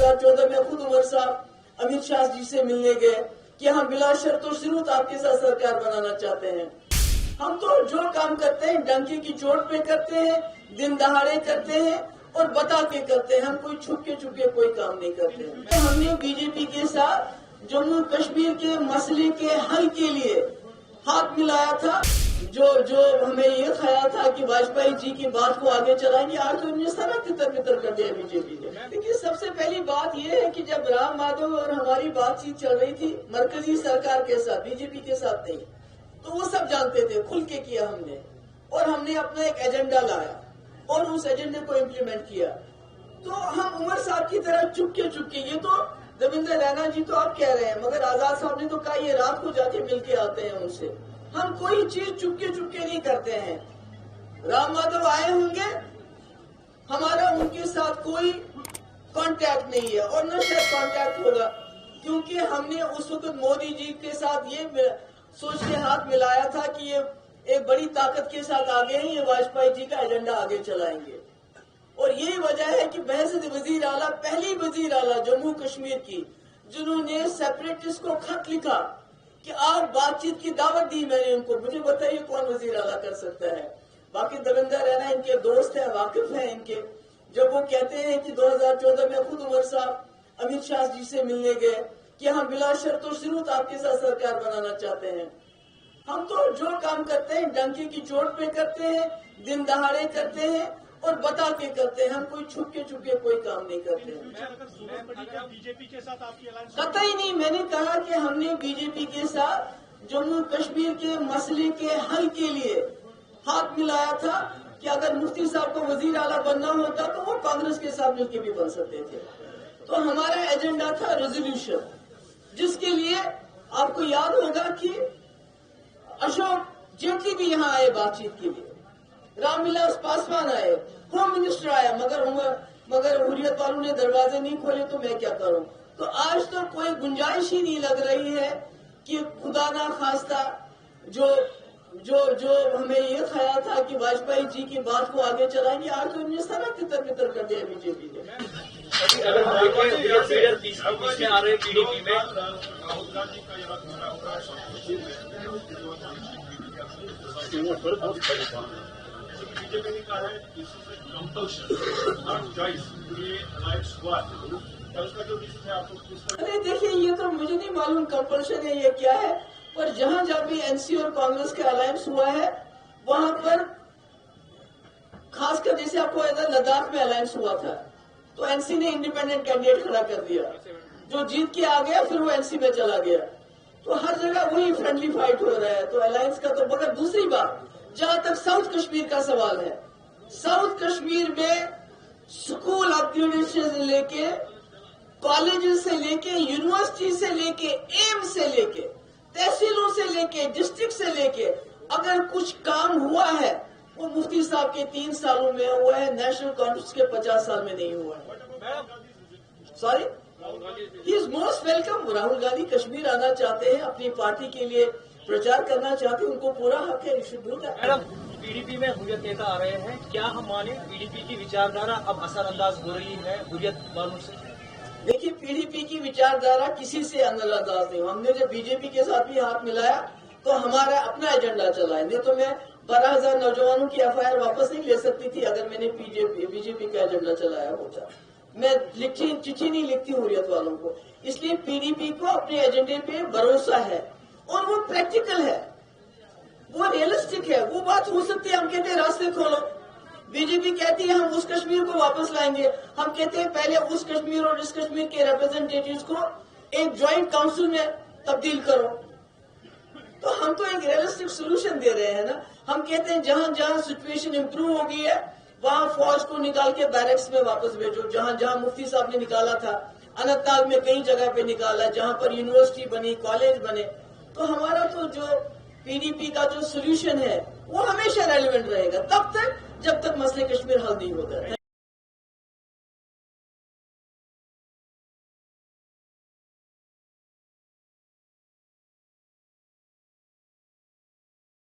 2014 में खुद उमर साहब अमित शाह जी से मिलने गए कि हम बिला शर्त और शुरूत आपके साथ सरकार बनाना चाहते हैं। हम तो जो काम करते हैं डंके की चोट पे करते हैं, दिन दहाड़े करते हैं और बता के करते हैं। हम कोई छुप के कोई काम नहीं करते हैं। हमने बीजेपी के साथ जम्मू कश्मीर के मसले के हल के लिए हाथ मिलाया था। जो हमें ये ख्याल था कि वाजपेयी जी की बात को आगे चलाएंगे, आज तो उन्हें सारा तितर कर दिया बीजेपी ने। देखिए, सबसे पहली बात ये है कि जब राम माधव और हमारी बातचीत चल रही थी मरकजी सरकार के साथ, बीजेपी के साथ नहीं, तो वो सब जानते थे, खुल के किया हमने, और हमने अपना एक एजेंडा लाया और उस एजेंडे को इम्प्लीमेंट किया। तो हम उमर साहब की तरह चुपके ये तो देवेंद्र रैना जी तो आप कह रहे हैं, मगर आजाद साहब ने तो कहा ये रात को जाके मिलके आते हैं उनसे। हम कोई चीज चुपके नहीं करते हैं। राम माधव आए होंगे, हमारा उनके साथ कोई कांटेक्ट नहीं है और न शायद कांटेक्ट होगा, क्योंकि हमने उस वक्त मोदी जी के साथ ये सोच के हाथ मिलाया था कि ये एक बड़ी ताकत के साथ आगे हैं, ये वाजपेयी जी का एजेंडा आगे चलाएंगे। और यही वजह है कि बहसत वजीर आला, पहली वजीर आला जम्मू कश्मीर की, जिन्होंने सेपरेटिस्ट को खत लिखा कि आप बातचीत की दावत दी मैंने उनको। मुझे बताइए कौन वजीर आला कर सकता है? बाकी देवेंद्र रैना इनके दोस्त हैं, वाकिफ हैं इनके। जब वो कहते हैं कि 2014 में खुद उमर साहब अमित शाह जी से मिलने गए कि हम बिला शर्त और शुरूत आपके साथ सरकार बनाना चाहते हैं। हम तो जो काम करते हैं डंके की चोट पे करते हैं, दिन दहाड़े करते हैं और बता के करते हैं। हम कोई छुप के कोई काम नहीं करते हैं। बीजेपी के साथ आपकी अलायंस कतई नहीं। मैंने कहा कि हमने बीजेपी के साथ जम्मू कश्मीर के मसले के हल के लिए हाथ मिलाया था कि अगर मुफ्ती साहब को वजीर आला बनना होता तो वो कांग्रेस के साथ मिलकर भी बन सकते थे। तो हमारा एजेंडा था रेजोल्यूशन, जिसके लिए आपको याद होगा कि अशोक जेटली भी यहाँ आए बातचीत के लिए, रामविलास पासवान आए, होम मिनिस्टर आया, मगर हुर्रियत वालों ने दरवाजे नहीं खोले तो मैं क्या करूं। तो आज तो कोई गुंजाइश ही नहीं लग रही है कि खुदा ना खास्ता जो हमें ये ख्याल था कि वाजपेयी जी की बात को आगे चलाएंगे, आज तो उन्हें सारा तितर कर दिया बीजेपी ने। अगर हम देखें बीच में आ रहे पीडीपी में राहुल गांधी का ये बीजेपी ने कहा है कंपल्शन नॉट चॉइस, ये अलायंस हुआ उसका जो विषय है आपको। अरे देखिए, ये तो मुझे नहीं मालूम कंपल्शन है ये क्या है, पर जहां भी एनसी और कांग्रेस का अलायंस हुआ है वहां पर, खासकर जैसे आपको लद्दाख में अलायंस हुआ था तो एनसी ने इंडिपेंडेंट कैंडिडेट खड़ा कर दिया, जो जीत के आ गया फिर वो एनसी में चला गया। तो हर जगह वही फ्रेंडली फाइट हो रहा है, तो अलायंस का तो। मगर दूसरी बात, जहां तक साउथ कश्मीर का सवाल है, साउथ कश्मीर में स्कूल अपग्रेडेशन से लेके, कॉलेजेस से लेके, यूनिवर्सिटी से लेके, एम्स से लेके, तहसीलों से लेके, डिस्ट्रिक्ट से लेके, अगर कुछ काम हुआ है वो मुफ्ती साहब के 3 सालों में हुआ है, नेशनल कॉन्फ्रेंस के 50 साल में नहीं हुआ है। Sorry, he is most welcome. Rahul Gandhi Kashmir आना चाहते हैं, अपनी पार्टी के लिए प्रचार करना चाहते हैं, उनको पूरा हक है। मैडम, पीडीपी में हुर्रियत नेता आ रहे हैं, क्या हम माने पीडीपी की विचारधारा अब असरअंदाज हो रही है हुर्रियत वालों से? देखिए, पीडीपी की विचारधारा किसी से अंदाज नहीं। हमने जब बीजेपी के साथ भी हाथ मिलाया तो हमारा अपना एजेंडा चला है, नहीं तो मैं 12,000 नौजवानों की एफआईआर वापस नहीं ले सकती थी अगर मैंने बीजेपी का एजेंडा चलाया होता। मैं चिट्ठी नहीं लिखती हुर्रियत वालों को, इसलिए पीडीपी को अपने एजेंडे पे भरोसा है और वो प्रैक्टिकल है, वो रियलिस्टिक है। वो बात हो सकती है, हम कहते हैं रास्ते खोलो, बीजेपी कहती है हम उस कश्मीर को वापस लाएंगे, हम कहते हैं पहले उस कश्मीर और इस कश्मीर के रिप्रेजेंटेटिव्स को एक ज्वाइंट काउंसिल में तब्दील करो। तो हम तो एक रियलिस्टिक सोल्यूशन दे रहे हैं ना। हम कहते हैं जहां जहां सिचुएशन इंप्रूव हो गई है वहां फौज को निकाल के बैरक्स में वापस भेजो। जहां जहां मुफ्ती साहब ने निकाला था, अनंतनाग में कई जगह पे निकाला, जहां पर यूनिवर्सिटी बनी, कॉलेज बने। तो हमारा तो जो पीडीपी का जो सोल्यूशन है वो हमेशा रेलिवेंट रहेगा तब तक जब तक मसले कश्मीर हल नहीं होता है।